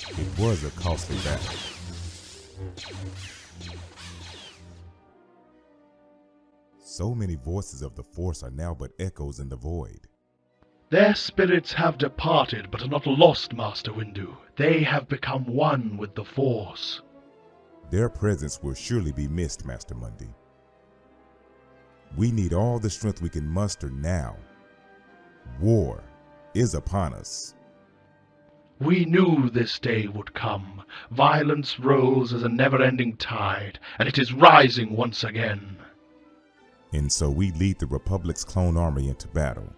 It was a costly battle. So many voices of the Force are now but echoes in the void. Their spirits have departed, but are not lost, Master Windu. They have become one with the Force. Their presence will surely be missed, Master Mundi. We need all the strength we can muster now. War is upon us. We knew this day would come. Violence rose as a never-ending tide, and it is rising once again. And so we lead the Republic's clone army into battle,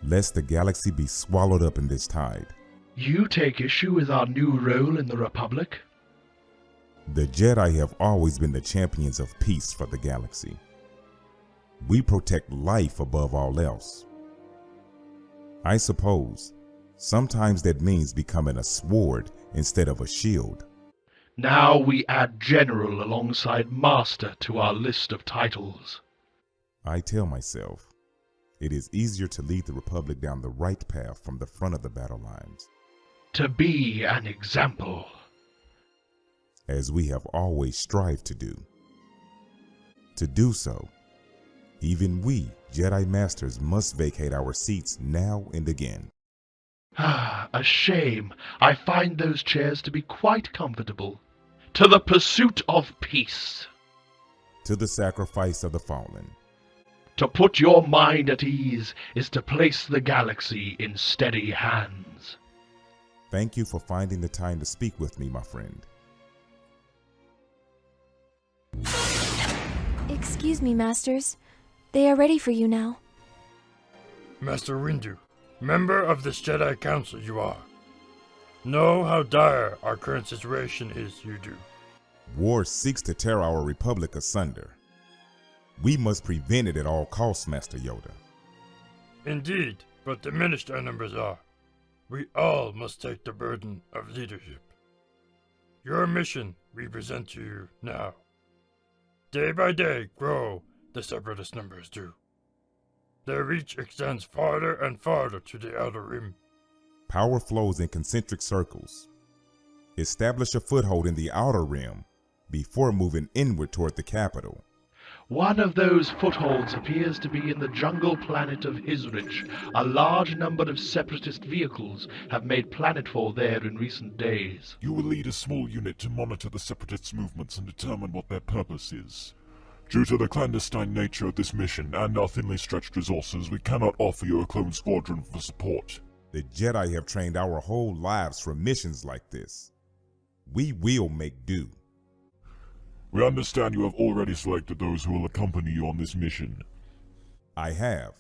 lest the galaxy be swallowed up in this tide. You take issue with our new role in the Republic? The Jedi have always been the champions of peace for the galaxy. We protect life above all else. I suppose sometimes that means becoming a sword instead of a shield. Now we add General alongside Master to our list of titles. I tell myself, it is easier to lead the Republic down the right path from the front of the battle lines. To be an example. As we have always strived to do. To do so, even we, Jedi Masters, must vacate our seats now and again. Ah, a shame. I find those chairs to be quite comfortable. To the pursuit of peace. To the sacrifice of the fallen. To put your mind at ease is to place the galaxy in steady hands. Thank you for finding the time to speak with me, my friend. Excuse me, Masters. They are ready for you now. Master Windu, member of this Jedi Council you are. Know how dire our current situation is, you do. War seeks to tear our Republic asunder. We must prevent it at all costs, Master Yoda. Indeed, but diminished our numbers are. We all must take the burden of leadership. Your mission we present to you now. Day by day grow the Separatist numbers do. Their reach extends farther and farther to the Outer Rim. Power flows in concentric circles. Establish a foothold in the Outer Rim before moving inward toward the capital. One of those footholds appears to be in the jungle planet of Hisrich. A large number of Separatist vehicles have made planetfall there in recent days. You will lead a small unit to monitor the Separatists' movements and determine what their purpose is. Due to the clandestine nature of this mission and our thinly stretched resources, we cannot offer you a clone squadron for support. The Jedi have trained our whole lives for missions like this. We will make do. We understand you have already selected those who will accompany you on this mission. I have.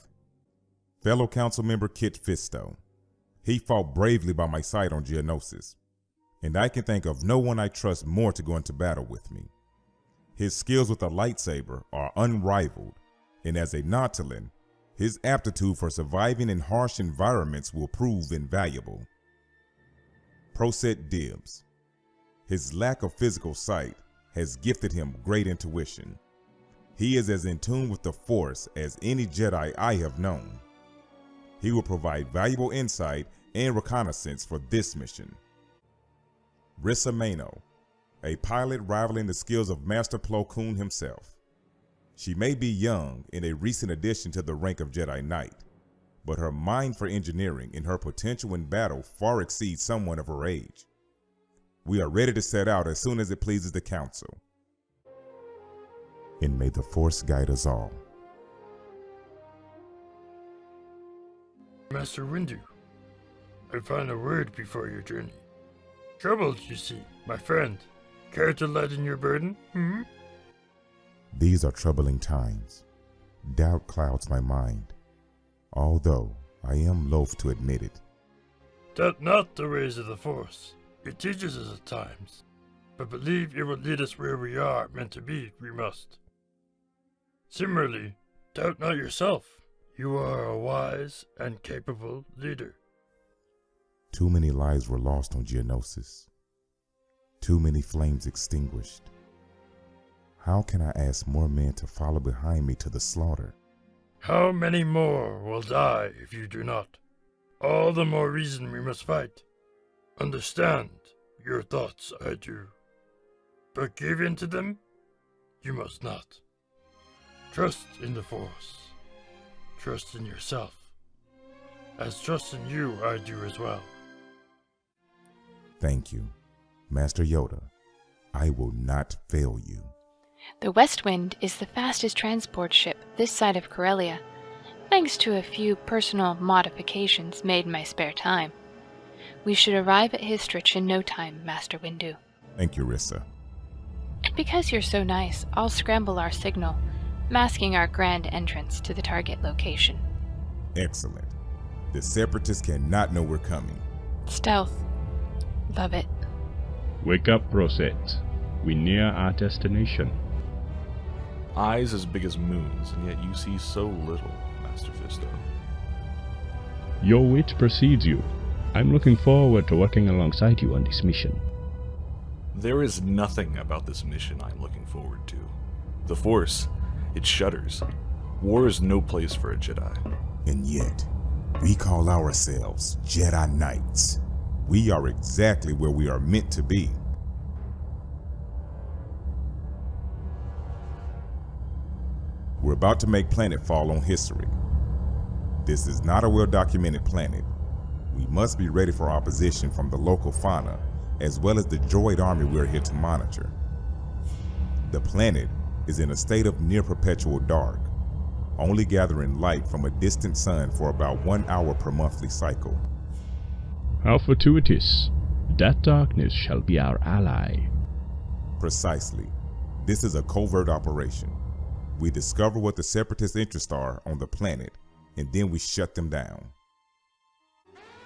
Fellow council member Kit Fisto. He fought bravely by my side on Geonosis, and I can think of no one I trust more to go into battle with me. His skills with a lightsaber are unrivaled, and as a Nautolan, his aptitude for surviving in harsh environments will prove invaluable. Proset Dibs. His lack of physical sight has gifted him great intuition. He is as in tune with the Force as any Jedi I have known. He will provide valuable insight and reconnaissance for this mission. Rissa Mano, a pilot rivaling the skills of Master Plo Koon himself. She may be young and a recent addition to the rank of Jedi Knight, but her mind for engineering and her potential in battle far exceeds someone of her age. We are ready to set out as soon as it pleases the Council. And may the Force guide us all. Master Windu, I find a word before your journey. Troubled, you see, my friend. Care to lighten your burden, These are troubling times. Doubt clouds my mind, although I am loath to admit it. Doubt not the ways of the Force. It teaches us at times, but believe it will lead us where we are meant to be, we must. Similarly, doubt not yourself. You are a wise and capable leader. Too many lives were lost on Geonosis. Too many flames extinguished. How can I ask more men to follow behind me to the slaughter? How many more will die if you do not? All the more reason we must fight. Understand, your thoughts, I do. But give in to them? You must not. Trust in the Force. Trust in yourself. As trust in you, I do as well. Thank you, Master Yoda. I will not fail you. The West Wind is the fastest transport ship this side of Corellia, thanks to a few personal modifications made in my spare time. We should arrive at Histrich in no time, Master Windu. Thank you, Rissa. And because you're so nice, I'll scramble our signal, masking our grand entrance to the target location. Excellent. The Separatists cannot know we're coming. Stealth. Love it. Wake up, Rosette. We near our destination. Eyes as big as moons, and yet you see so little, Master Fisto. Your wit precedes you. I'm looking forward to working alongside you on this mission. There is nothing about this mission I'm looking forward to. The Force, it shudders. War is no place for a Jedi. And yet, we call ourselves Jedi Knights. We are exactly where we are meant to be. We're about to make planetfall on history. This is not a well-documented planet. We must be ready for opposition from the local fauna, as well as the droid army we're here to monitor. The planet is in a state of near-perpetual dark, only gathering light from a distant sun for about 1 hour per monthly cycle. How fortuitous. That darkness shall be our ally. Precisely. This is a covert operation. We discover what the Separatist interests are on the planet, and then we shut them down.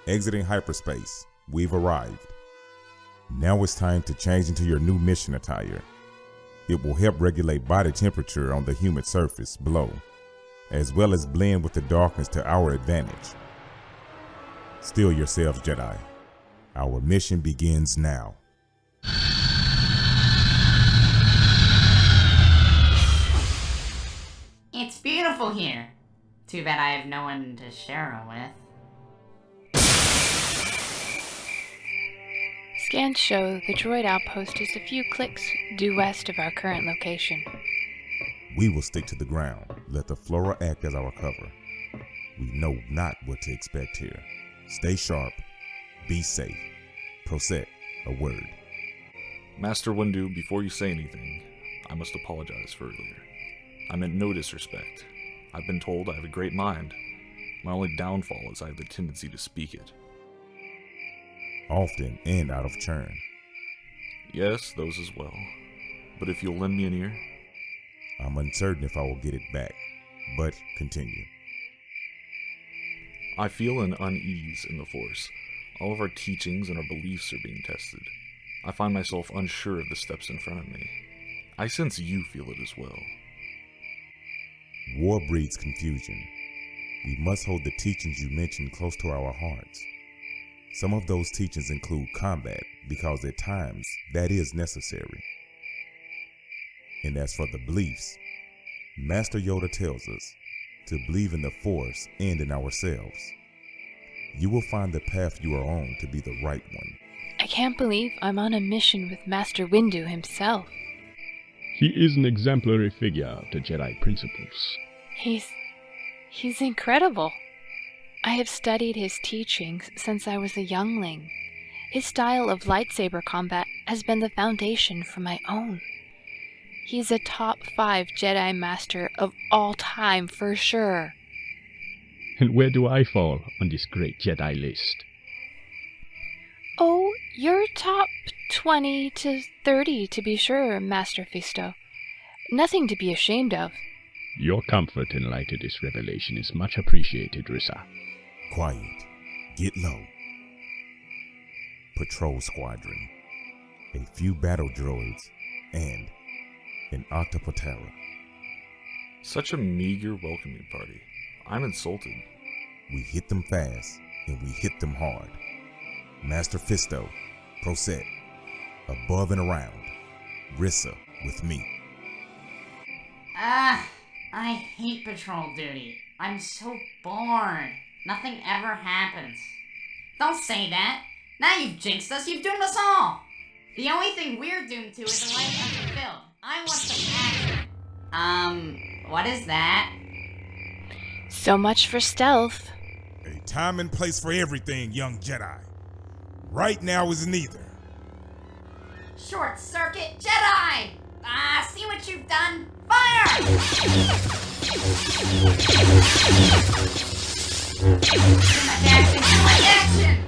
Exiting hyperspace, we've arrived. Now it's time to change into your new mission attire. It will help regulate body temperature on the humid surface below, as well as blend with the darkness to our advantage. Steel yourselves, Jedi. Our mission begins now. It's beautiful here. Too bad I have no one to share it with. Scans show the droid outpost is a few clicks due west of our current location. We will stick to the ground, let the flora act as our cover. We know not what to expect here. Stay sharp, be safe. Prosec, a word. Master Windu, before you say anything, I must apologize for earlier. I meant no disrespect. I've been told I have a great mind. My only downfall is I have the tendency to speak it. Often and out of turn. Yes, those as well. But if you'll lend me an ear? I'm uncertain if I will get it back, but continue. I feel an unease in the Force. All of our teachings and our beliefs are being tested. I find myself unsure of the steps in front of me. I sense you feel it as well. War breeds confusion. We must hold the teachings you mentioned close to our hearts. Some of those teachings include combat, because at times that is necessary. And as for the beliefs, Master Yoda tells us to believe in the Force and in ourselves. You will find the path you are on to be the right one. I can't believe I'm on a mission with Master Windu himself. He is an exemplary figure of the Jedi principles. He's incredible. I have studied his teachings since I was a youngling. His style of lightsaber combat has been the foundation for my own. He's a top 5 Jedi Master of all time for sure. And where do I fall on this great Jedi list? Oh, you're top 20 to 30 to be sure, Master Fisto. Nothing to be ashamed of. Your comfort in light of this revelation is much appreciated, Rissa. Quiet. Get low. Patrol squadron. A few battle droids. And an Octopotera. Such a meager welcoming party. I'm insulted. We hit them fast, and we hit them hard. Master Fisto, Prosec, above and around. Rissa with me. I hate patrol duty. I'm so bored. Nothing ever happens. Don't say that. Now you've jinxed us. You've doomed us all. The only thing we're doomed to is a life unfulfilled. I want some action. What is that? So much for stealth. A time and place for everything, young Jedi. Right now is neither. Short circuit Jedi! See what you've done? Fire! Action!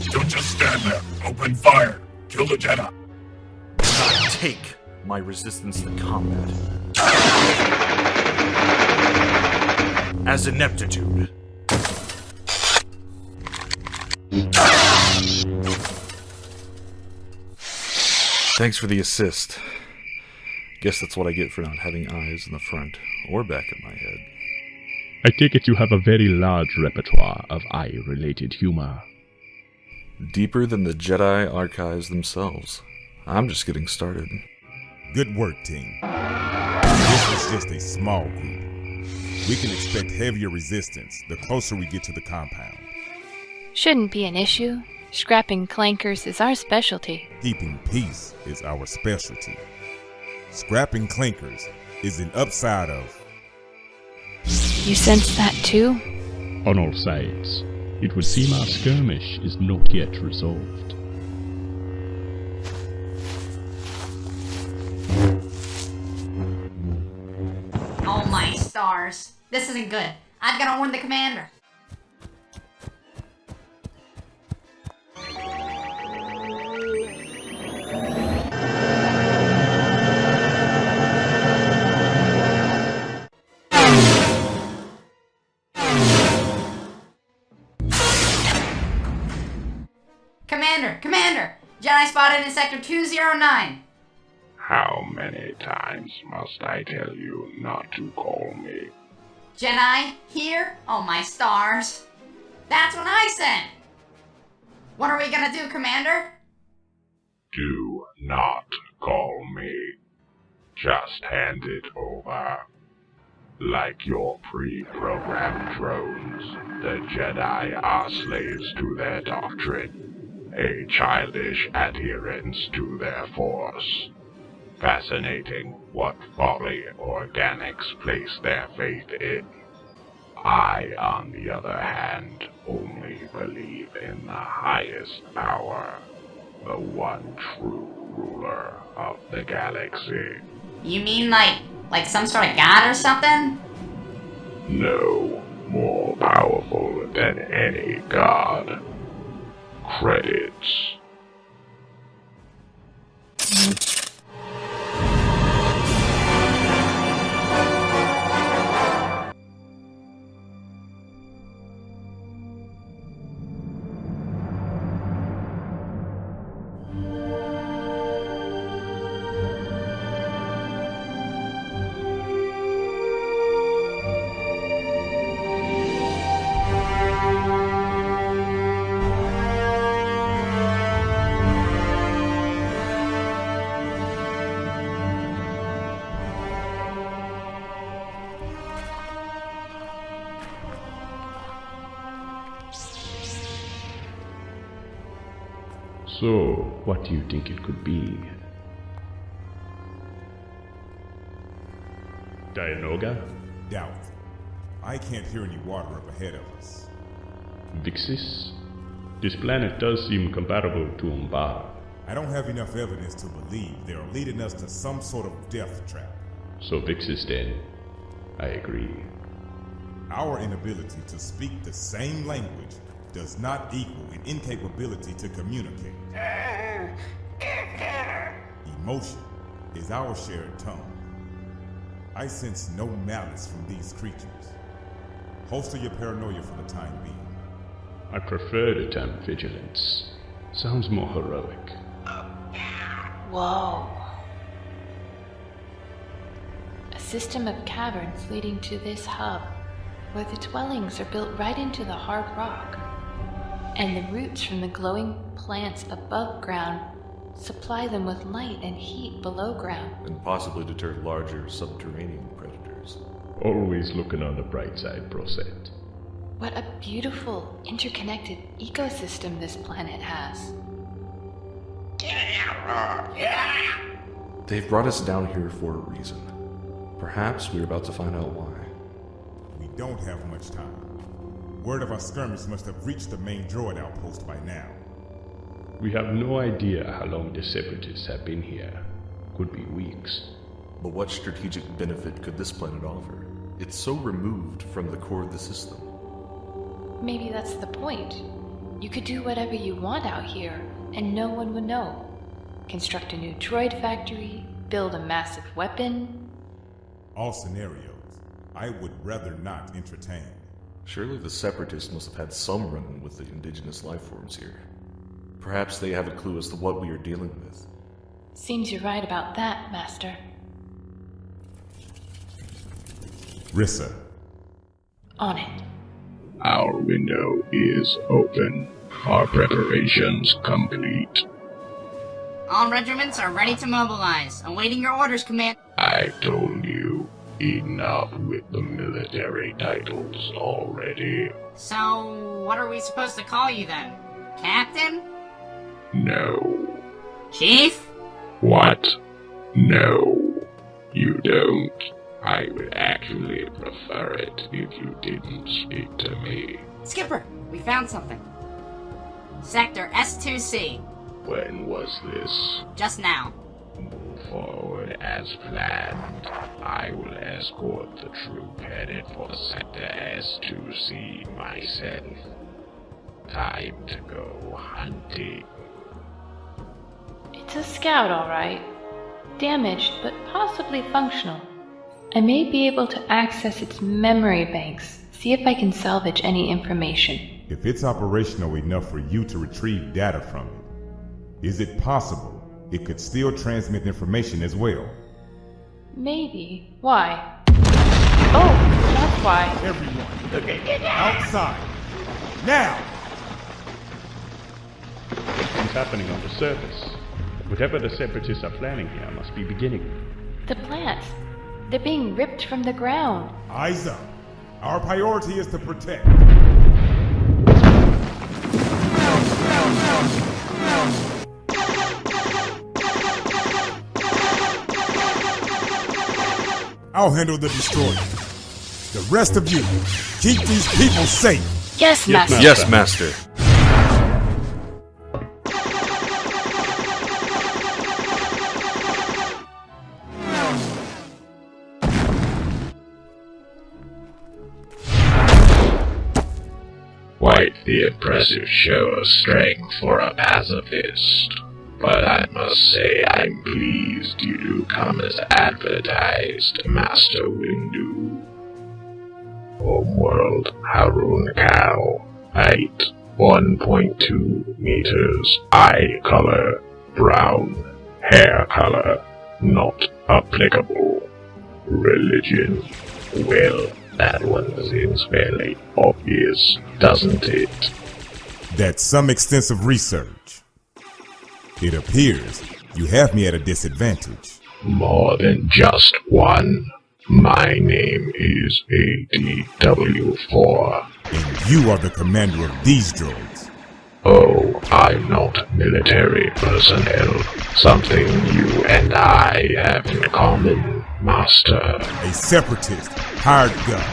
Don't just stand there. Open fire. Kill the Jedi. I take my resistance to combat as ineptitude. Thanks for the assist. Guess that's what I get for not having eyes in the front or back of my head. I take it you have a very large repertoire of eye-related humor. Deeper than the Jedi archives themselves. I'm just getting started. Good work, team. This is just a small group. We can expect heavier resistance the closer we get to the compound. Shouldn't be an issue. Scrapping clankers is our specialty. Keeping peace is our specialty. Scrapping clankers is an upside of... You sense that too? On all sides, it would seem our skirmish is not yet resolved. Oh my stars. This isn't good. I've got to warn the commander. Commander! Jedi spotted in Sector 209. How many times must I tell you not to call me? Jedi? Here? Oh my stars. That's what I said! What are we gonna do, Commander? Do not call me. Just hand it over. Like your pre-programmed drones, the Jedi are slaves to their doctrine. A childish adherence to their force. Fascinating what folly organics place their faith in. I, on the other hand, only believe in the highest power, the one true ruler of the galaxy. You mean like some sort of god or something? No, more powerful than any god. Credits. So, what do you think it could be? Dianoga? Doubt. I can't hear any water up ahead of us. Vixis? This planet does seem comparable to Umbara. I don't have enough evidence to believe they are leading us to some sort of death trap. So Vixis then. I agree. Our inability to speak the same language does not equal an incapability to communicate. Emotion is our shared tongue. I sense no malice from these creatures. Holster your paranoia for the time being. I prefer the term vigilance. Sounds more heroic. Whoa. A system of caverns leading to this hub, where the dwellings are built right into the hard rock, and the roots from the glowing plants above ground supply them with light and heat below ground. And possibly deter larger subterranean predators. Always looking on the bright side, Proset. What a beautiful, interconnected ecosystem this planet has. They've brought us down here for a reason. Perhaps we're about to find out why. We don't have much time. Word of our skirmish must have reached the main droid outpost by now. We have no idea how long the Separatists have been here. Could be weeks. But what strategic benefit could this planet offer? It's so removed from the core of the system. Maybe that's the point. You could do whatever you want out here, and no one would know. Construct a new droid factory, build a massive weapon. All scenarios, I would rather not entertain. Surely the Separatists must have had some run-in with the indigenous life forms here. Perhaps they have a clue as to what we are dealing with. Seems you're right about that, Master. Rissa. On it. Our window is open. Our preparations complete. All regiments are ready to mobilize. Awaiting your orders, Command. I told you, enough with the military titles already. So, what are we supposed to call you then? Captain? No. Chief? What? No. You don't. I would actually prefer it if you didn't speak to me. Skipper, we found something. Sector S2C. When was this? Just now. Move forward as planned. I will escort the troop headed for Sector S2C myself. Time to go hunting. It's a scout, all right. Damaged, but possibly functional. I may be able to access its memory banks, see if I can salvage any information. If it's operational enough for you to retrieve data from it, is it possible it could still transmit information as well? Maybe. Why? Oh, that's why. Everyone, outside! Now! Something's happening on the surface. Whatever the Separatists are planning here must be beginning. The plants. They're being ripped from the ground. Eyes up. Our priority is to protect. I'll handle the destroyer. The rest of you, keep these people safe. Yes, Master. Yes, Master. Quite the impressive show of strength for a pacifist. But I must say I'm pleased you do come as advertised, Master Windu. Homeworld Harun Kal. Height 1.2 meters. Eye color brown. Hair color not applicable. Religion. Well, that one seems fairly obvious, doesn't it? That's some extensive research. It appears you have me at a disadvantage. More than just one. My name is ADW4. And you are the commander of these droids. Oh, I'm not military personnel. Something you and I have in common, Master. A separatist, hired gun.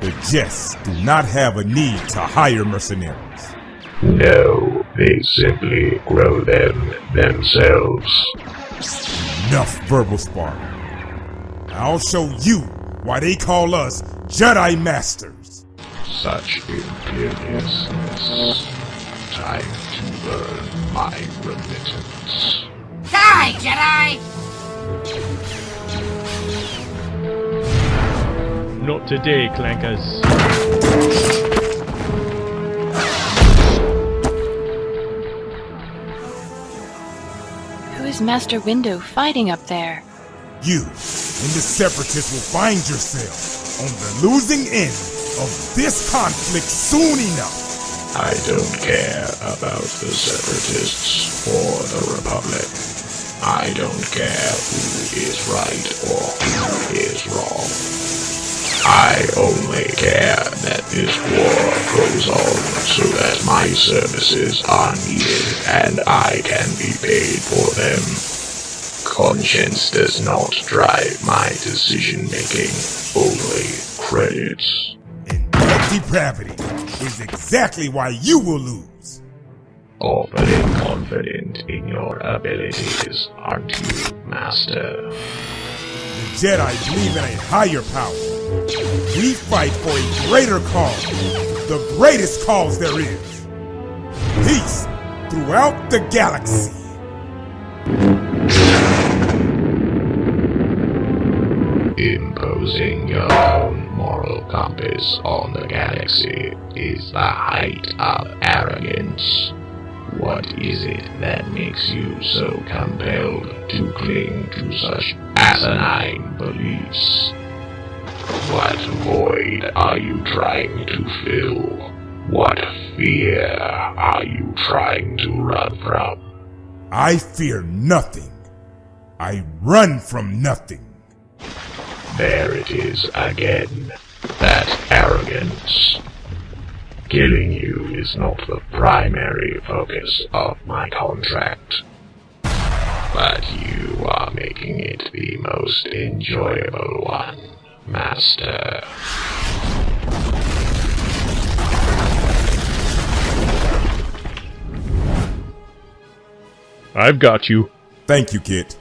The Jets do not have a need to hire mercenaries. No, they simply grow them themselves. Enough verbal sparring. I'll show you why they call us Jedi Masters. Such imperiousness. Time to earn my remittance. Die, Jedi! Not today, clankers. Who is Master Windu fighting up there? You and the Separatists will find yourself on the losing end of this conflict soon enough. I don't care about the Separatists or the Republic. I don't care who is right or who is wrong. I only care that this war goes on so that my services are needed and I can be paid for them. Conscience does not drive my decision-making, only credits. And that depravity is exactly why you will lose. Awfully confident in your abilities, aren't you, Master? The Jedi believe in a higher power. We fight for a greater cause, the greatest cause there is. Peace throughout the galaxy. Imposing your own moral compass on the galaxy is the height of arrogance. What is it that makes you so compelled to cling to such asinine beliefs? What void are you trying to fill? What fear are you trying to run from? I fear nothing. I run from nothing. There it is again, that arrogance. Killing you is not the primary focus of my contract. But you are making it the most enjoyable one, Master. I've got you. Thank you, Kit.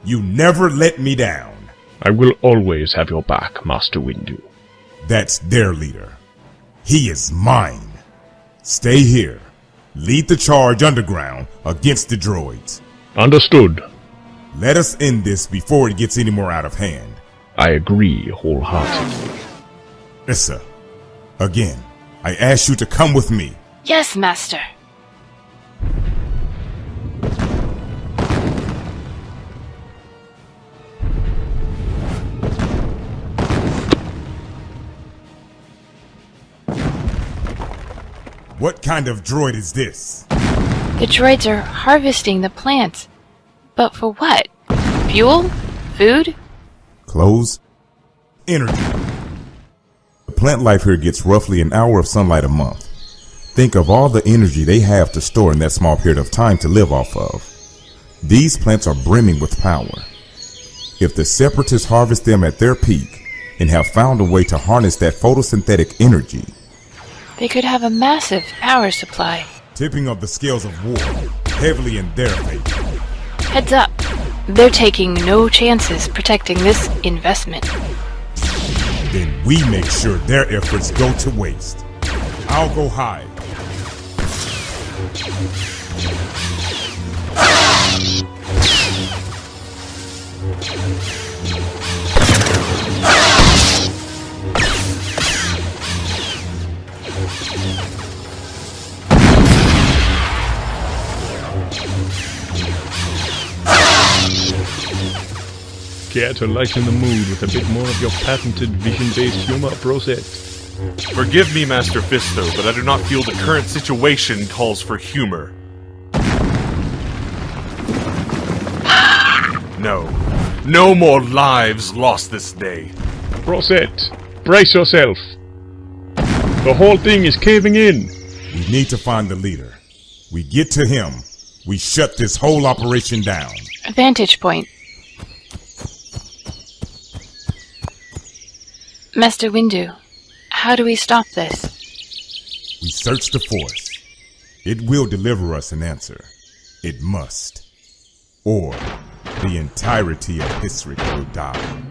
You never let me down. I will always have your back, Master Windu. That's their leader. He is mine. Stay here. Lead the charge underground against the droids. Understood. Let us end this before it gets any more out of hand. I agree wholeheartedly. Issa, again, I ask you to come with me. Yes, Master. What kind of droid is this? The droids are harvesting the plants. But for what? Fuel? Food? Clothes? Energy. The plant life here gets roughly an hour of sunlight a month. Think of all the energy they have to store in that small period of time to live off of. These plants are brimming with power. If the Separatists harvest them at their peak and have found a way to harness that photosynthetic energy, They could have a massive power supply. tipping of the scales of war heavily in their favor. Heads up. They're taking no chances protecting this investment. Then we make sure their efforts go to waste. I'll go hide. Care to lighten the mood with a bit more of your patented vision-based humor, Brosette? Forgive me, Master Fisto, but I do not feel the current situation calls for humor. No. No more lives lost this day. Brosette, brace yourself. The whole thing is caving in. We need to find the leader. We get to him, we shut this whole operation down. Vantage point. Master Windu, how do we stop this? We search the Force. It will deliver us an answer. It must. Or the entirety of history will die.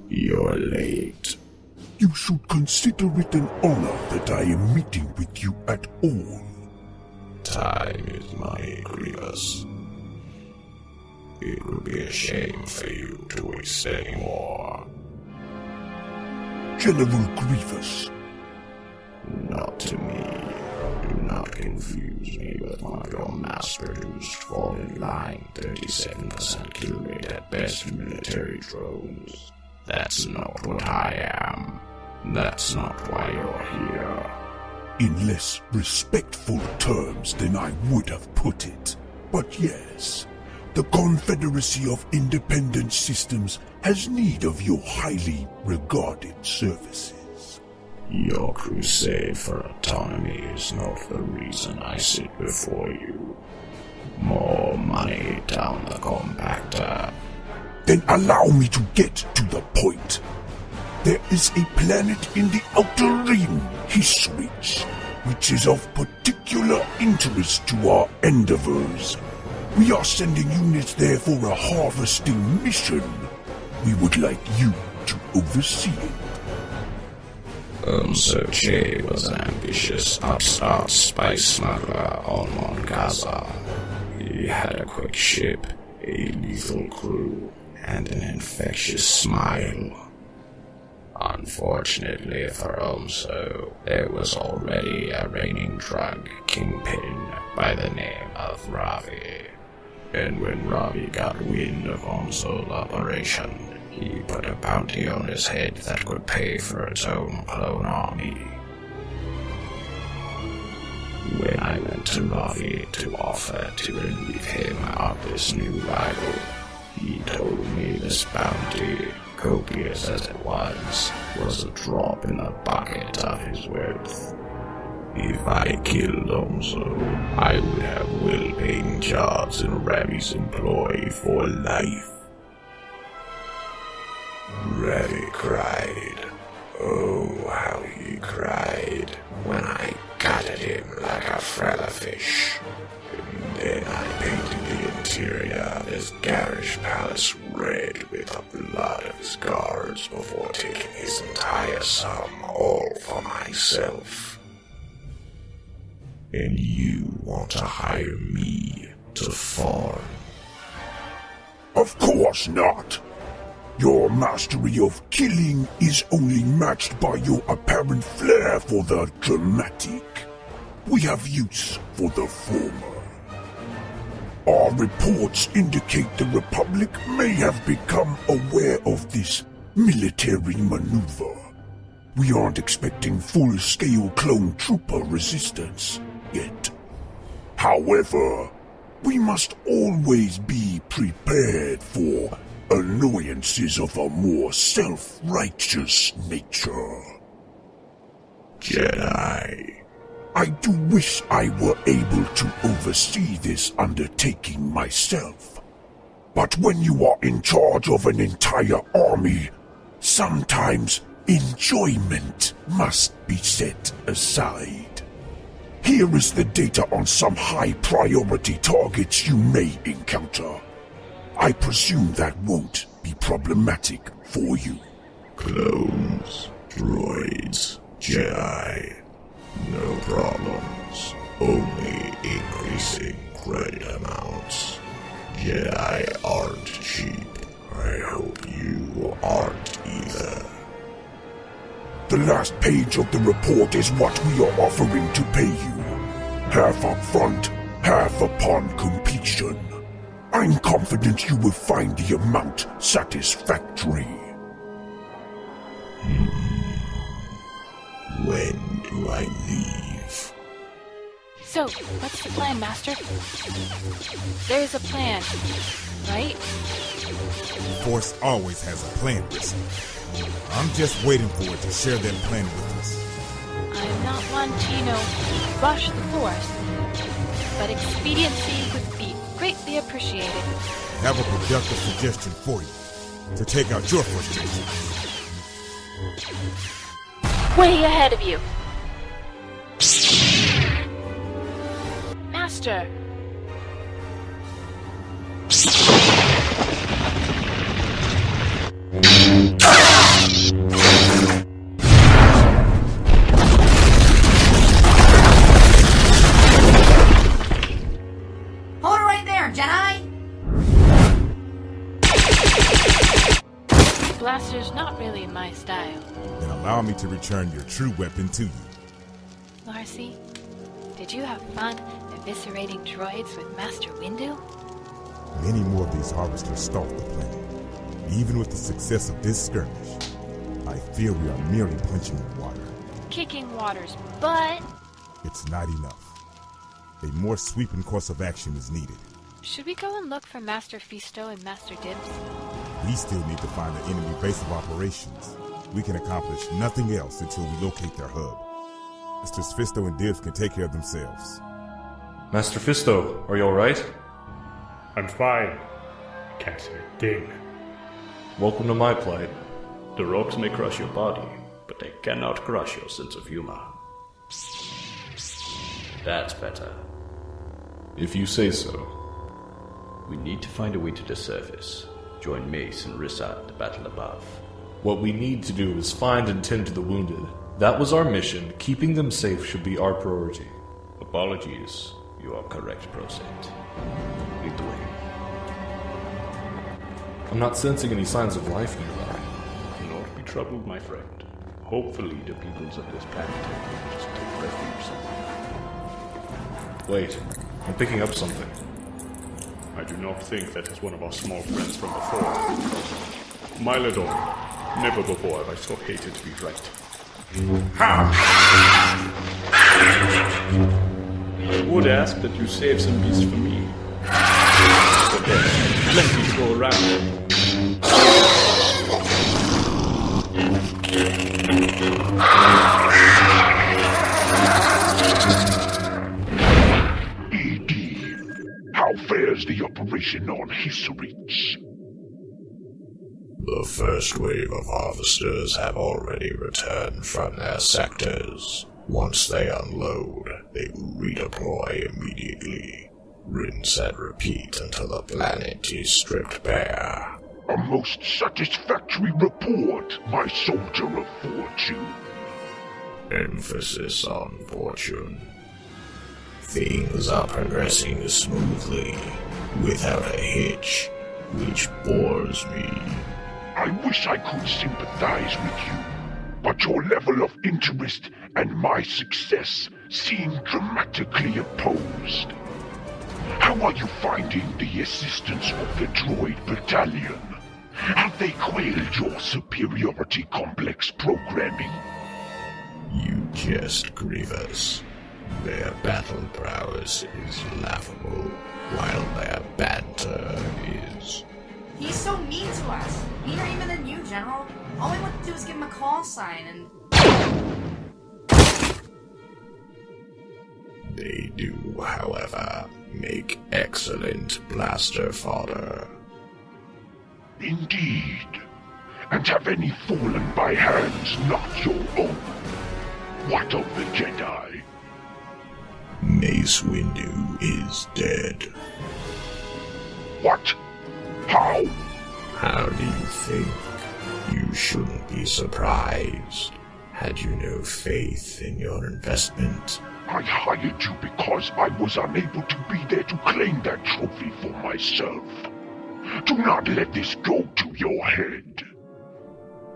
You're late. You should consider it an honor that I am meeting with you at all. Time is money, Grievous. It would be a shame for you to waste any more. General Grievous. Not to me. Do not confuse me with one of your mass-produced fall-in-line 37% kill rate at best military drones. That's not what I am. That's not why you're here. In less respectful terms than I would have put it. But yes, the Confederacy of Independent Systems has need of your highly regarded services. Your crusade for autonomy is not the reason I sit before you. More money down the compactor. Then allow me to get to the point. There is a planet in the Outer Rim, Hiswich, which is of particular interest to our endeavors. We are sending units there for a harvesting mission. We would like you to oversee it. Che was an ambitious upstart spice smuggler on Mongaza. He had a quick ship, a lethal crew, and an infectious smile. Unfortunately for Omso, there was already a reigning drug kingpin by the name of Ravi. And when Ravi got wind of Omso's operation, he put a bounty on his head that could pay for its own clone army. When I went to Ravi to offer to relieve him of this new rival, he told me this bounty, copious as it was a drop in the bucket of his worth. If I killed Omso, I would have well-paying jobs in Ravi's employ for life. Ravi cried. Oh, how he cried when I gutted him like a frella fish. And then I painted the interior of his garish palace red with the blood of his guards before taking his entire sum all for myself. And you want to hire me to farm? Of course not. Your mastery of killing is only matched by your apparent flair for the dramatic. We have use for the former. Our reports indicate the Republic may have become aware of this military maneuver. We aren't expecting full-scale clone trooper resistance yet. However, we must always be prepared for annoyances of a more self-righteous nature. Jedi. I do wish I were able to oversee this undertaking myself. But when you are in charge of an entire army, sometimes enjoyment must be set aside. Here is the data on some high-priority targets you may encounter. I presume that won't be problematic for you. Clones, droids, Jedi. No problems. Only increasing credit amounts. Jedi aren't cheap. I hope you aren't either. The last page of the report is what we are offering to pay you. Half up front, half upon completion. I'm confident you will find the amount satisfactory. When do I leave? So, what's the plan, Master? There's a plan, right? The Force always has a plan, Rissa. I'm just waiting for it to share that plan with us. I'm not one to, rush the Force, but expediency would be greatly appreciated. Have a productive suggestion for you to take out your frustrations. Way ahead of you. Master. blaster's not really my style. Then allow me to return your true weapon to you. Marcy, did you have fun eviscerating droids with Master Windu? Many more of these harvesters stalk the planet. Even with the success of this skirmish, I fear we are merely punching water. Kicking water's butt. It's not enough. A more sweeping course of action is needed. Should we go and look for Master Fisto and Master Dibs? We still need to find the enemy base of operations. We can accomplish nothing else until we locate their hub. Masters Fisto and Dibs can take care of themselves. Master Fisto, are you alright? I'm fine. Can't say a thing. Welcome to my plight. The rocks may crush your body, but they cannot crush your sense of humor. That's better. If you say so. We need to find a way to the surface. Join Mace and Rissa at the battle above. What we need to do is find and tend to the wounded. That was our mission. Keeping them safe should be our priority. Apologies. You are correct, Proset. Lead the way. I'm not sensing any signs of life nearby. Do not be troubled, my friend. Hopefully the peoples of this planet will just take refuge somewhere. Wait, I'm picking up something. I do not think that is one of our small friends from before. Mylodon, never before have I so hated to be right. I would ask that you save some beasts for me. But there's plenty to go around. How fares the operation on his reach? The first wave of harvesters have already returned from their sectors. Once they unload, they will redeploy immediately. Rinse and repeat until the planet is stripped bare. A most satisfactory report, my soldier of fortune. Emphasis on fortune. Things are progressing smoothly, without a hitch, which bores me. I wish I could sympathize with you, but your level of interest and my success seem dramatically opposed. How are you finding the assistance of the droid battalion? Have they quailed your superiority complex programming? You jest, Grievous. Their battle prowess is laughable, while their banter is... He's so mean to us. Meaner even than you, General. All we want to do is give him a call sign and... They do, however, make excellent blaster fodder. Indeed. And have any fallen by hands not your own? What of the Jedi? Mace Windu is dead. What? How? How do you think? You shouldn't be surprised. Had you no faith in your investment? I hired you because I was unable to be there to claim that trophy for myself. Do not let this go to your head.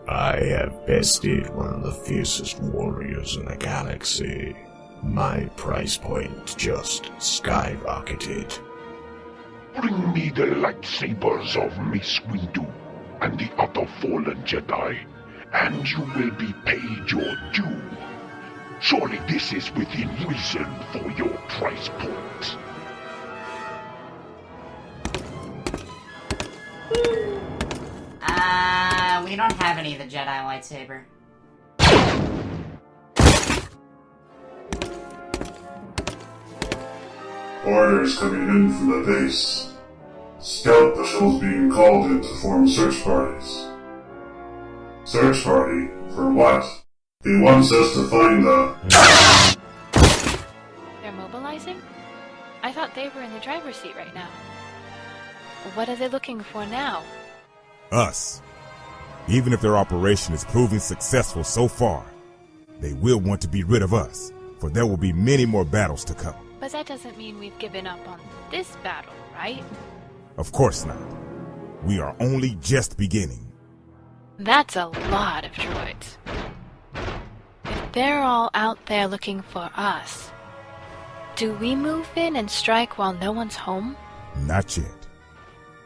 I have bested one of the fiercest warriors in the galaxy. My price point just skyrocketed. Bring me the lightsabers of Mace Windu and the other fallen Jedi, and you will be paid your due. Surely this is within reason for your price point. We don't have any of the Jedi lightsaber. Orders coming in from the base. Scout patrols being called in to form search parties. Search party? For what? He wants us to find the... They're mobilizing? I thought they were in the driver's seat right now. What are they looking for now? Us. Even if their operation is proving successful so far, they will want to be rid of us, for there will be many more battles to come. But that doesn't mean we've given up on this battle, right? Of course not. We are only just beginning. That's a lot of droids. If they're all out there looking for us, do we move in and strike while no one's home? Not yet.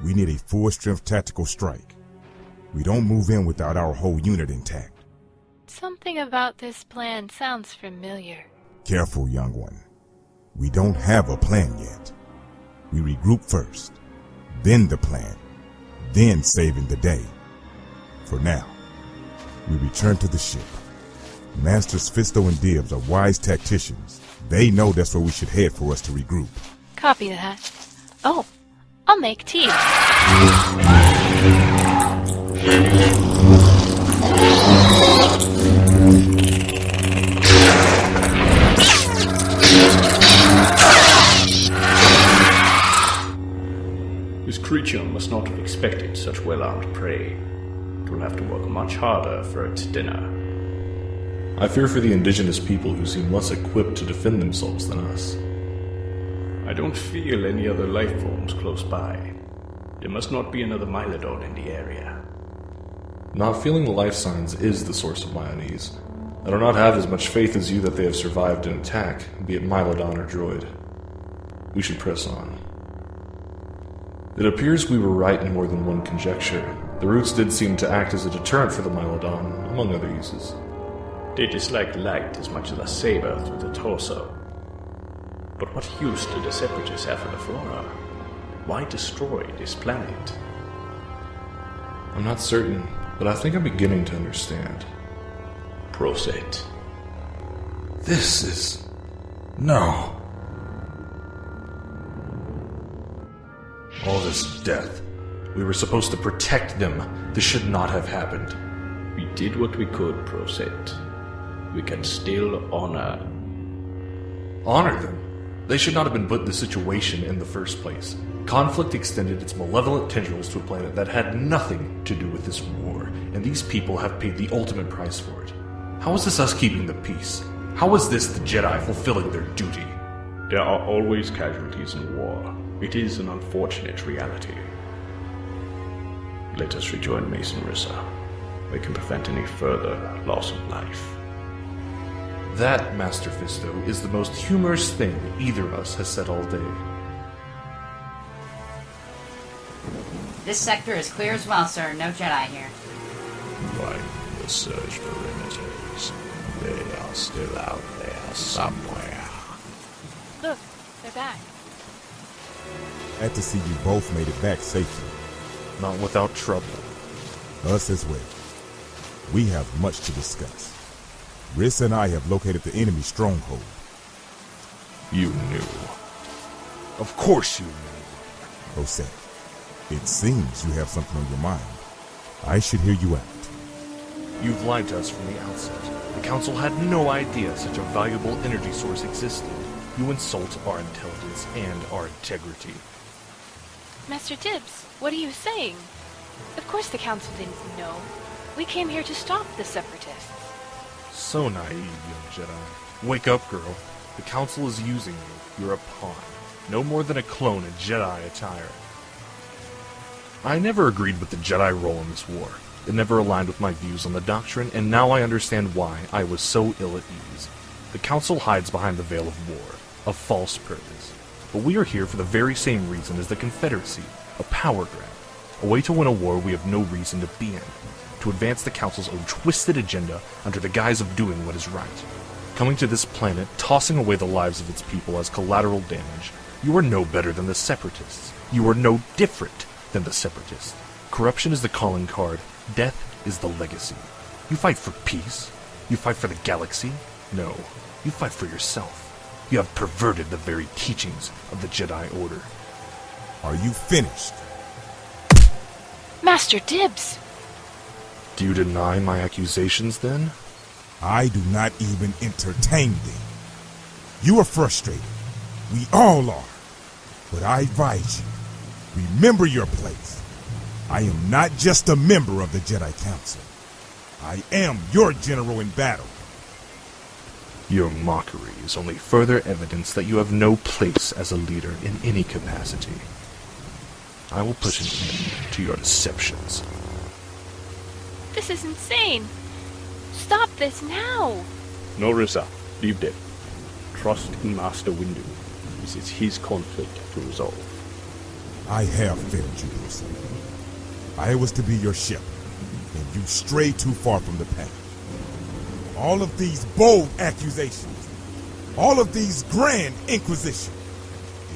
We need a full-strength tactical strike. We don't move in without our whole unit intact. Something about this plan sounds familiar. Careful, young one. We don't have a plan yet. We regroup first, then the plan, then saving the day. For now, we return to the ship. Masters Fisto and Dibs are wise tacticians. They know that's where we should head for us to regroup. Copy that. Oh, I'll make tea. This creature must not have expected such well-armed prey. It will have to work much harder for its dinner. I fear for the indigenous people who seem less equipped to defend themselves than us. I don't feel any other life forms close by. There must not be another Mylodon in the area. Not feeling the life signs is the source of my unease. I do not have as much faith as you that they have survived an attack, be it Mylodon or droid. We should press on. It appears we were right in more than one conjecture. The roots did seem to act as a deterrent for the Mylodon, among other uses. They dislike light as much as a saber through the torso. But what use do the Separatists have for the flora? Why destroy this planet? I'm not certain, but I think I'm beginning to understand. Proceed. This is... no. All this death. We were supposed to protect them. This should not have happened. We did what we could, Proset. We can still honor. Honor them? They should not have been put in this situation in the first place. Conflict extended its malevolent tendrils to a planet that had nothing to do with this war, and these people have paid the ultimate price for it. How is this us keeping the peace? How is this the Jedi fulfilling their duty? There are always casualties in war. It is an unfortunate reality. Let us rejoin Mace and Rissa. We can prevent any further loss of life. That, Master Fisto, is the most humorous thing either of us has said all day. This sector is clear as well, sir. No Jedi here. Like the search perimeters, they are still out there somewhere. Look, they're back. Glad to see you both made it back safely. Not without trouble. Us as well. We have much to discuss. Riss and I have located the enemy stronghold. You knew. Of course you knew. Rosette, it seems you have something on your mind. I should hear you out. You've lied to us from the outset. The Council had no idea such a valuable energy source existed. You insult our intelligence and our integrity. Master Tibbs, what are you saying? Of course the Council didn't know. We came here to stop the Separatists. So naive, young Jedi. Wake up, girl. The Council is using you. You're a pawn. No more than a clone in Jedi attire. I never agreed with the Jedi role in this war. It never aligned with my views on the doctrine, and now I understand why I was so ill at ease. The Council hides behind the veil of war, a false purpose. But we are here for the very same reason as the Confederacy, a power grab. A way to win a war we have no reason to be in. To advance the Council's own twisted agenda under the guise of doing what is right. Coming to this planet, tossing away the lives of its people as collateral damage, you are no better than the Separatists. You are no different than the Separatists. Corruption is the calling card. Death is the legacy. You fight for peace? You fight for the galaxy? No. You fight for yourself. You have perverted the very teachings of the Jedi Order. Are you finished? Master Tibbs! Do you deny my accusations, then? I do not even entertain them. You are frustrated. We all are. But I advise you, remember your place. I am not just a member of the Jedi Council. I am your general in battle. Your mockery is only further evidence that you have no place as a leader in any capacity. I will put an end to your deceptions. This is insane! Stop this now! No, Rissa. Leave them. Trust in Master Windu. This is his conflict to resolve. I have failed you, Bruce. I was to be your shepherd, and you strayed too far from the path. All of these bold accusations, all of these grand inquisitions.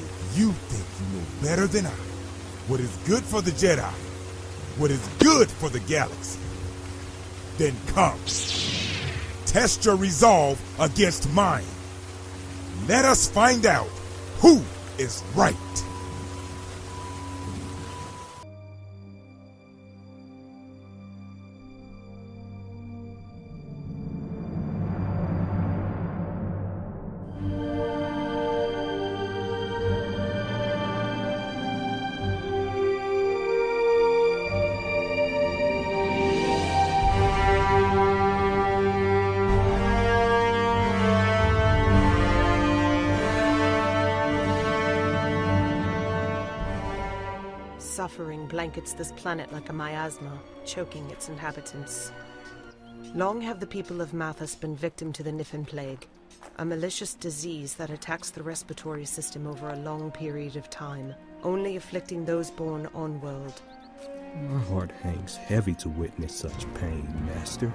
If you think you know better than I, what is good for the Jedi, what is good for the galaxy, then come. Test your resolve against mine. Let us find out who is right. Suffering blankets this planet like a miasma, choking its inhabitants. Long have the people of Mathis been victim to the Niffin Plague, a malicious disease that attacks the respiratory system over a long period of time, only afflicting those born on-world. My heart hangs heavy to witness such pain, Master.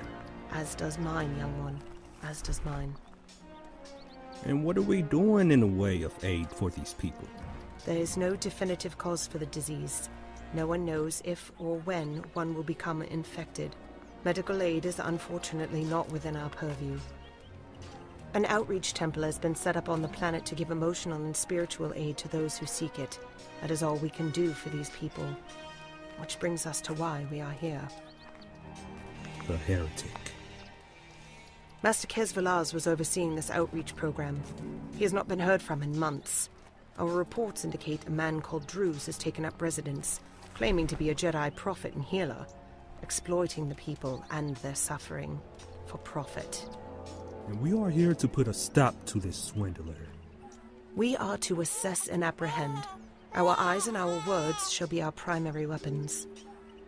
As does mine, young one. As does mine. And what are we doing in the way of aid for these people? There is no definitive cause for the disease. No one knows if or when one will become infected. Medical aid is unfortunately not within our purview. An outreach temple has been set up on the planet to give emotional and spiritual aid to those who seek it. That is all we can do for these people. Which brings us to why we are here. The heretic. Master Kesvelaz was overseeing this outreach program. He has not been heard from in months. Our reports indicate a man called Drews has taken up residence, claiming to be a Jedi prophet and healer, exploiting the people and their suffering for profit. And we are here to put a stop to this swindler. We are to assess and apprehend. Our eyes and our words shall be our primary weapons.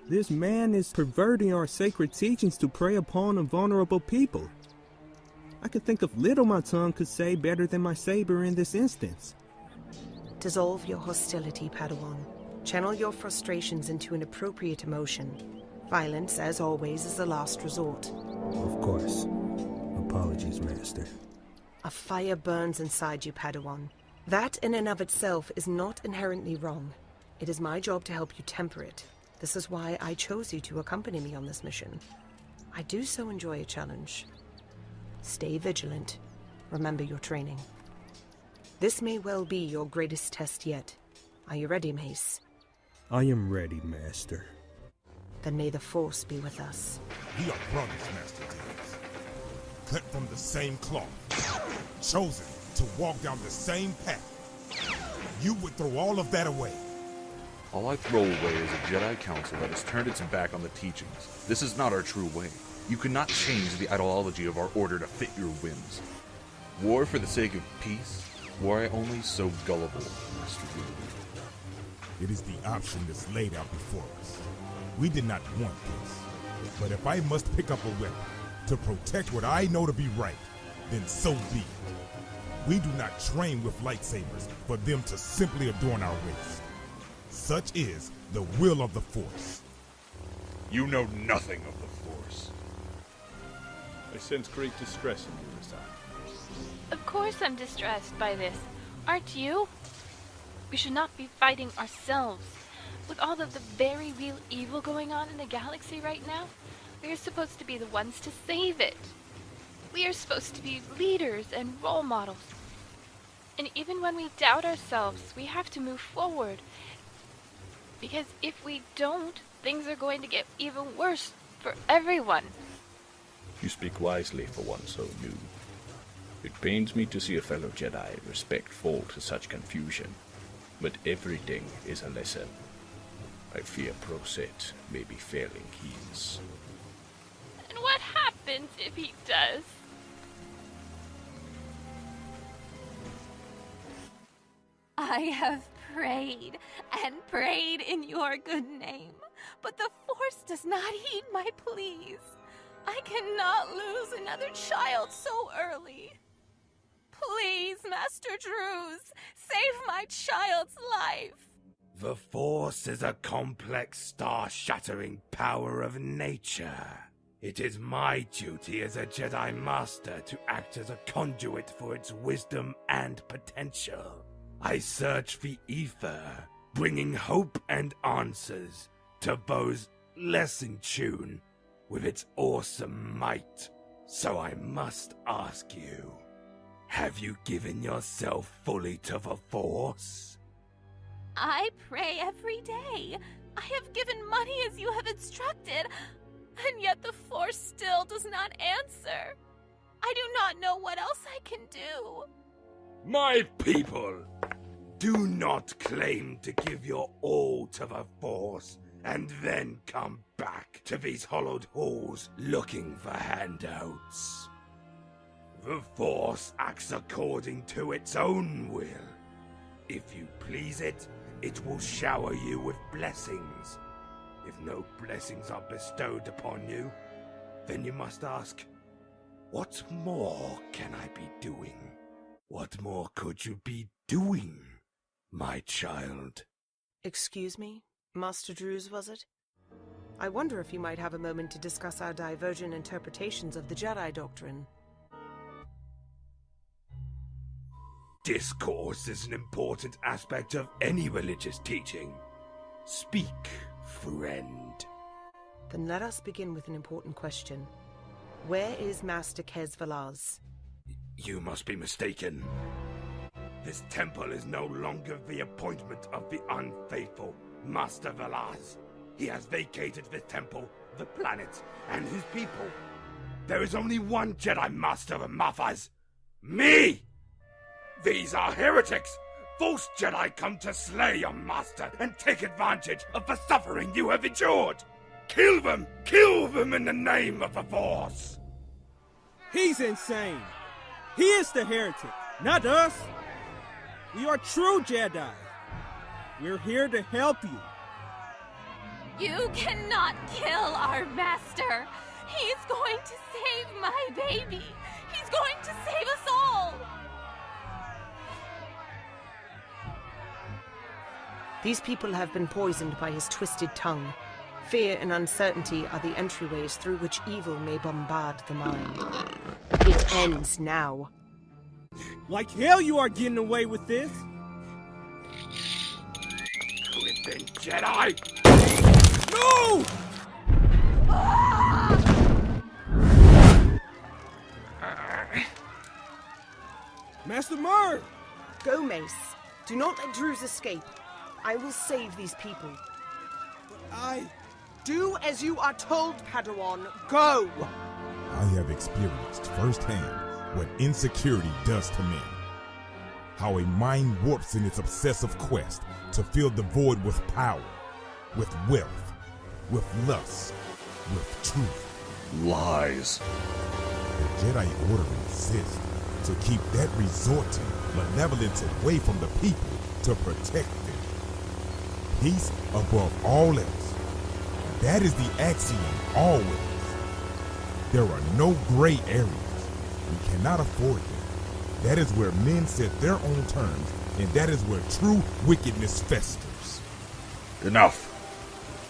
This man is perverting our sacred teachings to prey upon a vulnerable people. I could think of little my tongue could say better than my saber in this instance. Dissolve your hostility, Padawan. Channel your frustrations into an appropriate emotion. Violence, as always, is the last resort. Of course. Apologies, Master. A fire burns inside you, Padawan. That in and of itself is not inherently wrong. It is my job to help you temper it. This is why I chose you to accompany me on this mission. I do so enjoy a challenge. Stay vigilant. Remember your training. This may well be your greatest test yet. Are you ready, Mace? I am ready, Master. Then may the Force be with us. We are brothers, Master James. Cut from the same cloth. Chosen to walk down the same path. You would throw all of that away. All I throw away is a Jedi Council that has turned its back on the teachings. This is not our true way. You cannot change the ideology of our order to fit your whims. War for the sake of peace? Were I only so gullible, Master Windu? It is the option that's laid out before us. We did not want this. But if I must pick up a weapon to protect what I know to be right, then so be it. We do not train with lightsabers for them to simply adorn our waist. Such is the will of the Force. You know nothing of the Force. I sense great distress in you, Rissa. Of course I'm distressed by this. Aren't you? We should not be fighting ourselves. With all of the very real evil going on in the galaxy right now, we are supposed to be the ones to save it. We are supposed to be leaders and role models. And even when we doubt ourselves, we have to move forward. Because if we don't, things are going to get even worse for everyone. You speak wisely for one so new. It pains me to see a fellow Jedi respect fall to such confusion, but everything is a lesson. I fear Proset may be failing his. And what happens if he does? I have prayed and prayed in your good name. but the Force does not heed my pleas. I cannot lose another child so early. Please, Master Druze, save my child's life. The Force is a complex, star-shattering power of nature. It is my duty as a Jedi Master to act as a conduit for its wisdom and potential. I search the ether, bringing hope and answers to those less in tune with its awesome might. So I must ask you, have you given yourself fully to the Force? I pray every day. I have given money as you have instructed, and yet the Force still does not answer. I do not know what else I can do. My people, do not claim to give your all to the Force and then come back to these hollowed halls looking for handouts. The Force acts according to its own will. If you please it, it will shower you with blessings. If no blessings are bestowed upon you, then you must ask, what more can I be doing? What more could you be doing, my child? Excuse me? Master Druze, was it? I wonder if you might have a moment to discuss our divergent interpretations of the Jedi doctrine. Discourse is an important aspect of any religious teaching. Speak, friend. Then let us begin with an important question. Where is Master Kez Velaz? You must be mistaken. This temple is no longer the appointment of the unfaithful Master Velaz. He has vacated the temple, the planet, and his people. There is only one Jedi Master of Mathas. Me! These are heretics! False Jedi come to slay your master and take advantage of the suffering you have endured! Kill them! Kill them in the name of the Force! He's insane! He is the heretic, not us! We are true Jedi! We're here to help you! You cannot kill our master! He's going to save my baby! He's going to save us all! These people have been poisoned by his twisted tongue. Fear and uncertainty are the entryways through which evil may bombard the mind. It ends now. Like hell you are getting away with this! Quit then, Jedi! No! Master Mur! Go, Mace. Do not let Druze escape. I will save these people. But Do as you are told, Padawan. Go! I have experienced firsthand what insecurity does to men. How a mind warps in its obsessive quest to fill the void with power, with wealth, with lust, with truth. Lies. The Jedi Order exists to keep that resorting malevolence away from the people, to protect them. Peace above all else. That is the axiom always. There are no gray areas. We cannot afford them. That is where men set their own terms, and that is where true wickedness festers. Enough.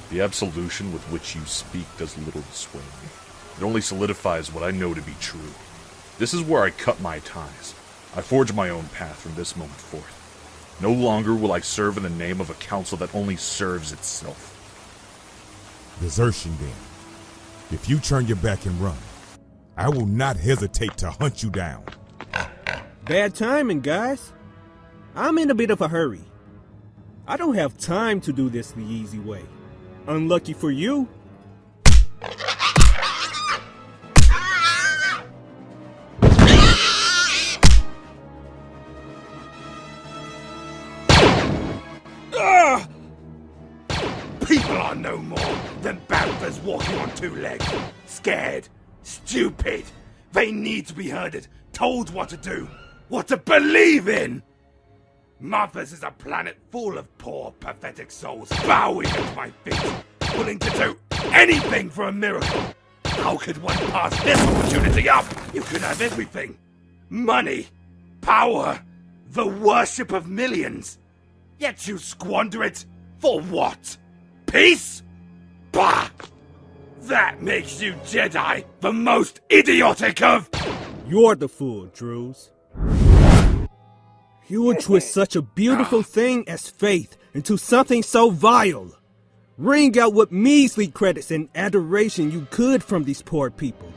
The absolution with which you speak does little to sway me. It only solidifies what I know to be true. This is where I cut my ties. I forge my own path from this moment forth. No longer will I serve in the name of a council that only serves itself. Desertion, then. If you turn your back and run, I will not hesitate to hunt you down. Bad timing, guys. I'm in a bit of a hurry. I don't have time to do this the easy way. Unlucky for you. People are no more than banthas walking on two legs. Scared. Stupid. They need to be herded, told what to do, what to believe in. Mathas is a planet full of poor, pathetic souls bowing at my feet. willing to do anything for a miracle. How could one pass this opportunity up? You could have everything. Money, power, the worship of millions. Yet you squander it for what? Peace? Bah! That makes you Jedi the most idiotic of... You're the fool, Drews. You would twist such a beautiful thing as faith into something so vile. Wring out what measly credits and adoration you could from these poor people,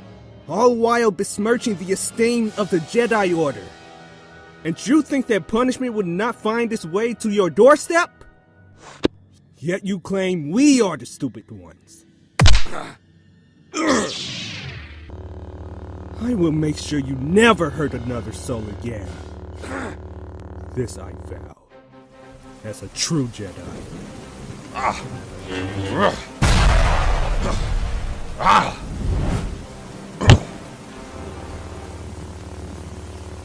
all while besmirching the esteem of the Jedi Order. And you think that punishment would not find its way to your doorstep? Yet you claim we are the stupid ones. I will make sure you never hurt another soul again. This I vow, as a true Jedi.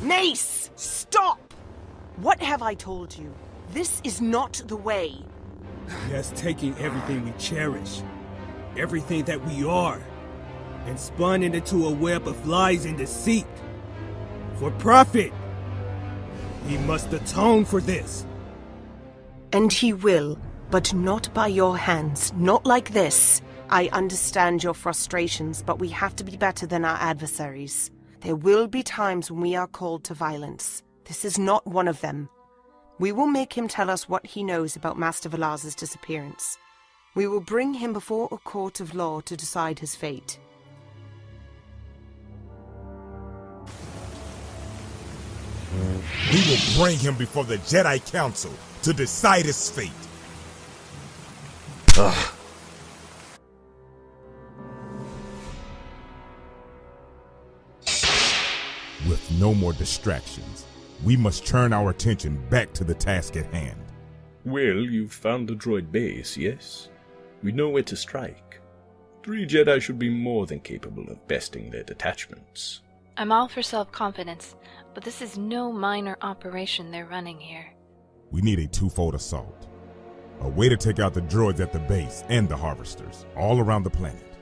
Mace! Stop! What have I told you? This is not the way. He has taken everything we cherish, everything that we are, and spun it into a web of lies and deceit. For profit! He must atone for this. And he will, but not by your hands, not like this. I understand your frustrations, but we have to be better than our adversaries. There will be times when we are called to violence. This is not one of them. We will make him tell us what he knows about Master Velaz's disappearance. We will bring him before a court of law to decide his fate. We will bring him before the Jedi Council to decide his fate. With no more distractions, we must turn our attention back to the task at hand. Well, you've found the droid base, yes? We know where to strike. 3 Jedi should be more than capable of besting their detachments. I'm all for self-confidence, but this is no minor operation they're running here. We need a twofold assault. A way to take out the droids at the base and the harvesters, all around the planet.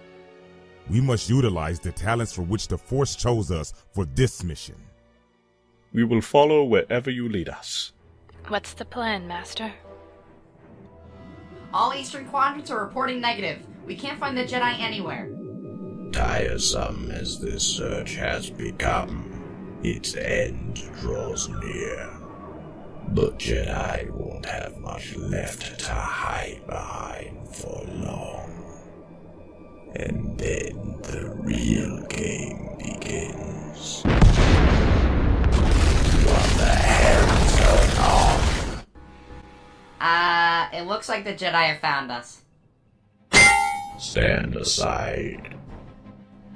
We must utilize the talents for which the Force chose us for this mission. We will follow wherever you lead us. What's the plan, Master? All eastern quadrants are reporting negative. We can't find the Jedi anywhere. Tiresome as this search has become, its end draws near. The Jedi won't have much left to hide behind for long. And then the real game begins. What the hell is going on? It looks like the Jedi have found us. Stand aside.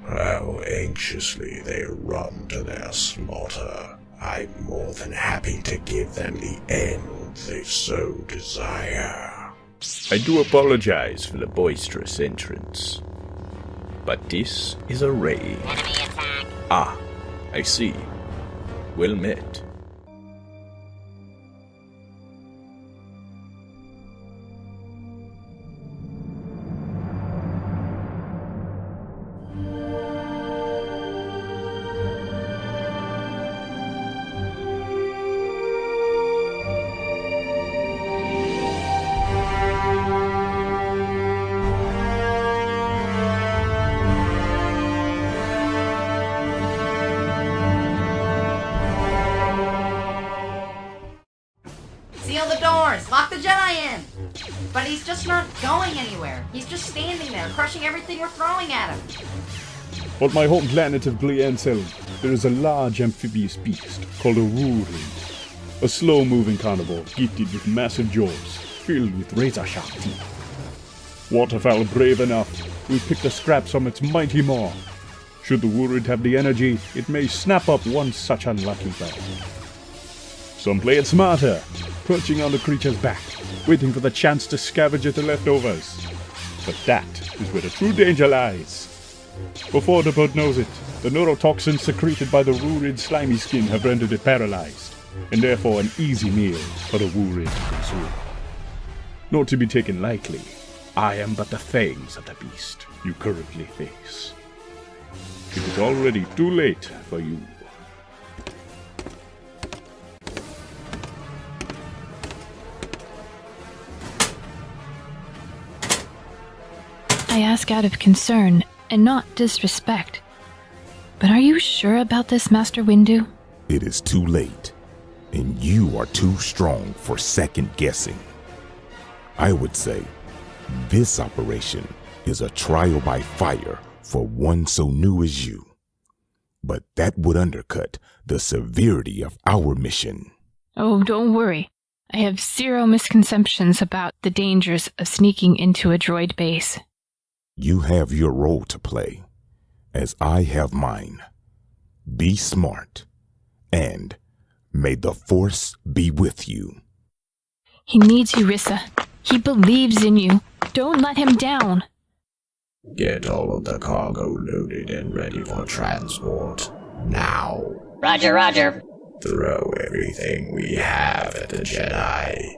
How anxiously they run to their slaughter. I'm more than happy to give them the end they so desire. I do apologize for the boisterous entrance. But this is a raid. Ah, I see. Well met. Seal the doors! Lock the Jedi in! But he's just not going anywhere. He's just standing there, crushing everything we're throwing at him. On my home planet of Gliancel, there is a large amphibious beast called a Wurid. A slow-moving carnivore gifted with massive jaws, filled with razor-sharp teeth. Waterfowl brave enough will pick the scraps from its mighty maw. Should the Wurid have the energy, it may snap up one such unlucky prey. Some play it smarter, perching on the creature's back, waiting for the chance to scavenge at the leftovers. But that is where the true danger lies. Before the bird knows it, the neurotoxins secreted by the Wurid's slimy skin have rendered it paralyzed, and therefore an easy meal for the Wurid to consume. Not to be taken lightly, I am but the fangs of the beast you currently face. It is already too late for you. I ask out of concern and not disrespect. But are you sure about this, Master Windu? It is too late, and you are too strong for second guessing. I would say this operation is a trial by fire for one so new as you. But that would undercut the severity of our mission. Oh, don't worry. I have zero misconceptions about the dangers of sneaking into a droid base. You have your role to play, as I have mine. Be smart, and may the Force be with you. He needs you, Rissa. He believes in you. Don't let him down. Get all of the cargo loaded and ready for transport. Now. Roger, roger. Throw everything we have at the Jedi.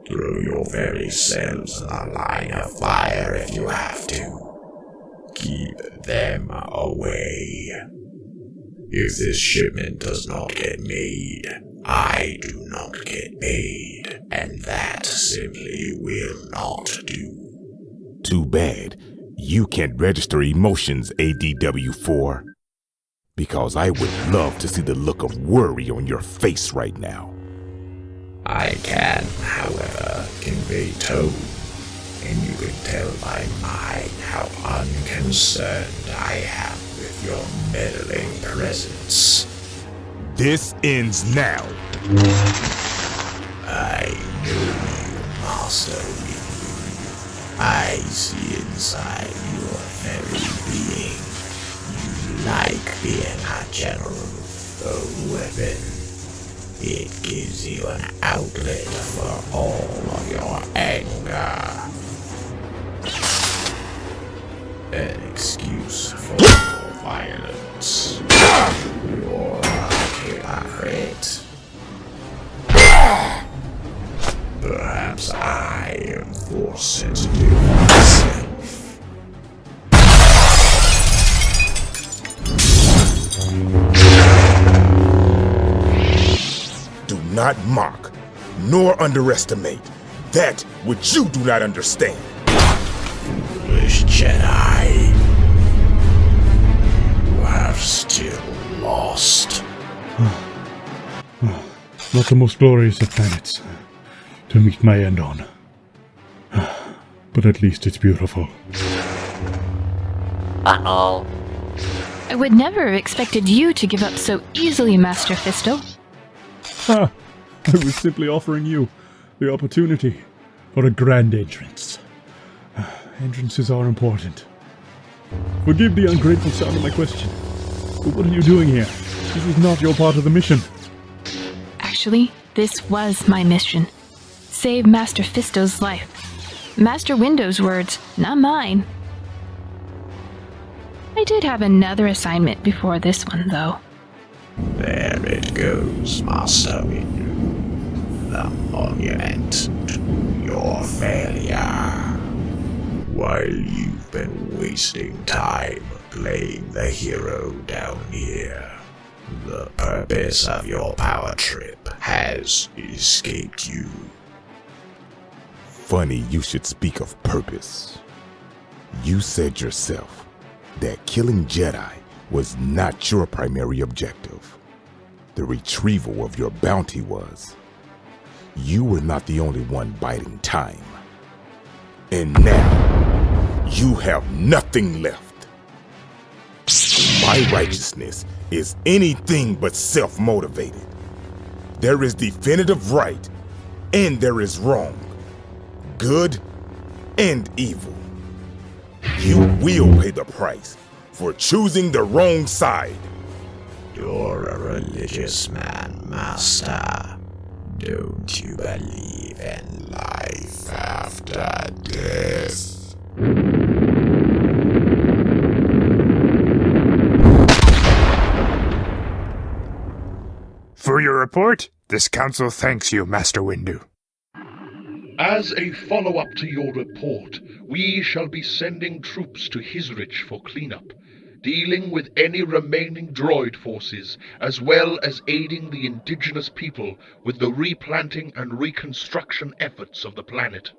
Throw your very selves in a line of fire if you have to. Keep them away. If this shipment does not get made, I do not get paid, and that simply will not do. Too bad you can't register emotions, ADW4. Because I would love to see the look of worry on your face right now. I can, however, convey tone, and you can tell by mine how unconcerned I am with your meddling presence. This ends now. I know you, Master Windu. I see inside your very being. You like being a general, a weapon. It gives you an outlet for all of your anger. An excuse for your violence. You're a hypocrite. Perhaps I am force sensitive myself. Do not mock, nor underestimate that which you do not understand. Foolish Jedi. You have still lost. Not the most glorious of planets to meet my end on. But at least it's beautiful. Uh-oh. I would never have expected you to give up so easily, Master Fisto. Ha! I was simply offering you the opportunity for a grand entrance. Entrances are important. Forgive the ungrateful sound of my question, but what are you doing here? This was not your part of the mission. Actually, this was my mission. Save Master Fisto's life. Master Windu's words, not mine. I did have another assignment before this one, though. There it goes, Master Windu. The monument to your failure. While you've been wasting time playing the hero down here, the purpose of your power trip has escaped you. Funny you should speak of purpose. You said yourself that killing Jedi was not your primary objective. The retrieval of your bounty was. You were not the only one biding time. And now, you have nothing left. My righteousness is anything but self-motivated. There is definitive right, and there is wrong. Good and evil. You will pay the price for choosing the wrong side. You're a religious man, Master. Don't you believe in life after death? For your report, this council thanks you, Master Windu. As a follow-up to your report, we shall be sending troops to Hisrich for cleanup, dealing with any remaining droid forces, as well as aiding the indigenous people with the replanting and reconstruction efforts of the planet.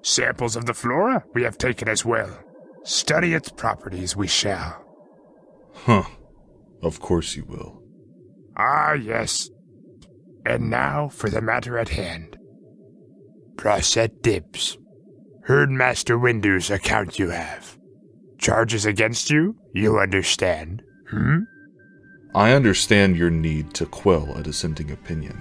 Samples of the flora we have taken as well. Study its properties we shall. Huh. Of course you will. Ah, yes. And now for the matter at hand. Proset Dibs. Heard Master Windu's account you have. Charges against you, you understand, I understand your need to quell a dissenting opinion.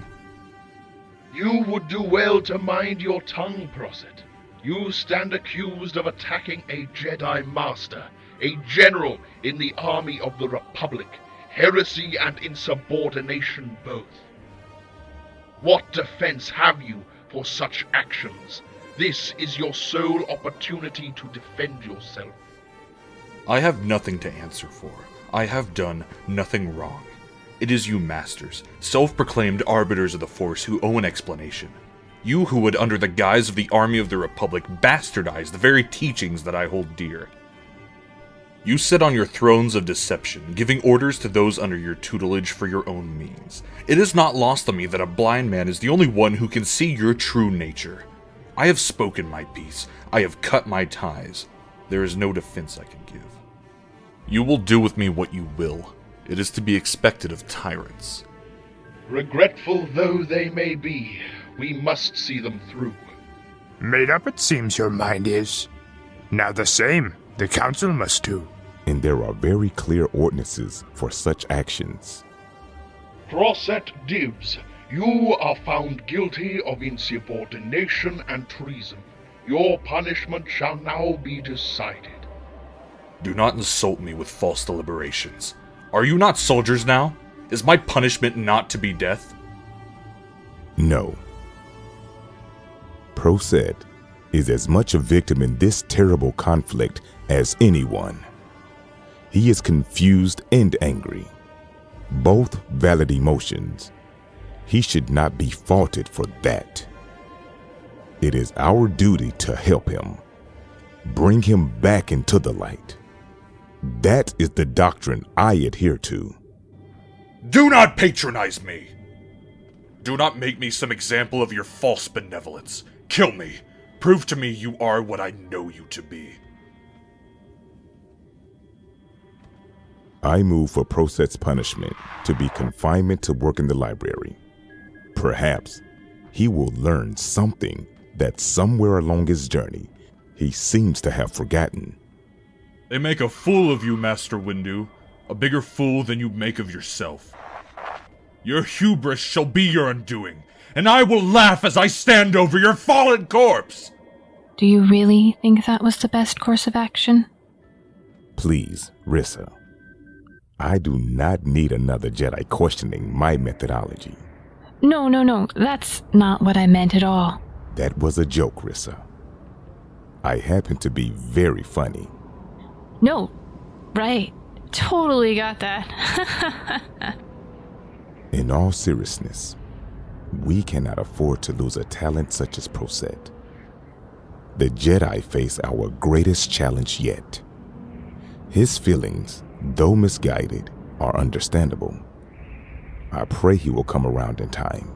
You would do well to mind your tongue, Proset. You stand accused of attacking a Jedi Master, a general in the army of the Republic, heresy and insubordination both. What defense have you for such actions? This is your sole opportunity to defend yourself. I have nothing to answer for. I have done nothing wrong. It is you masters, self-proclaimed arbiters of the Force, who owe an explanation. You who would, under the guise of the army of the Republic, bastardize the very teachings that I hold dear. You sit on your thrones of deception, giving orders to those under your tutelage for your own means. It is not lost on me that a blind man is the only one who can see your true nature. I have spoken my piece. I have cut my ties. There is no defense I can give. You will do with me what you will. It is to be expected of tyrants. Regretful though they may be, we must see them through. Made up it seems your mind is. Now the same, the Council must do. And there are very clear ordinances for such actions. Proset Dibs, you are found guilty of insubordination and treason. Your punishment shall now be decided. Do not insult me with false deliberations. Are you not soldiers now? Is my punishment not to be death? No. Proset is as much a victim in this terrible conflict as anyone. He is confused and angry, both valid emotions. He should not be faulted for that. It is our duty to help him, bring him back into the light. That is the doctrine I adhere to. Do not patronize me! Do not make me some example of your false benevolence. Kill me. Prove to me you are what I know you to be. I move for Proset's punishment to be confinement to work in the library. Perhaps he will learn something that somewhere along his journey he seems to have forgotten. They make a fool of you, Master Windu. A bigger fool than you make of yourself. Your hubris shall be your undoing, and I will laugh as I stand over your fallen corpse! Do you really think that was the best course of action? Please, Rissa. I do not need another Jedi questioning my methodology. No, that's not what I meant at all. That was a joke, Rissa. I happen to be very funny. No, right. Totally got that. In all seriousness, we cannot afford to lose a talent such as Proset. The Jedi face our greatest challenge yet. His feelings, though misguided, are understandable. I pray he will come around in time.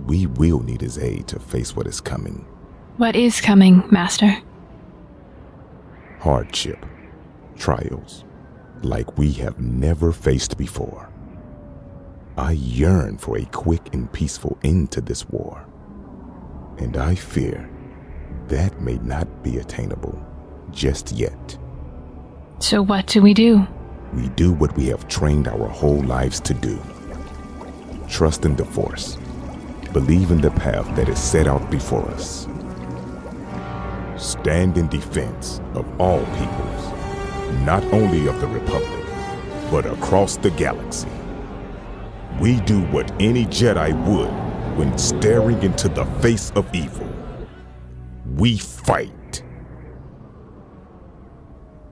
We will need his aid to face what is coming. What is coming, Master? Hardship, trials, like we have never faced before. I yearn for a quick and peaceful end to this war, and I fear that may not be attainable just yet. So what do? We do what we have trained our whole lives to do. Trust in the Force. Believe in the path that is set out before us. Stand in defense of all peoples, not only of the Republic, but across the galaxy. We do what any Jedi would when staring into the face of evil. We fight.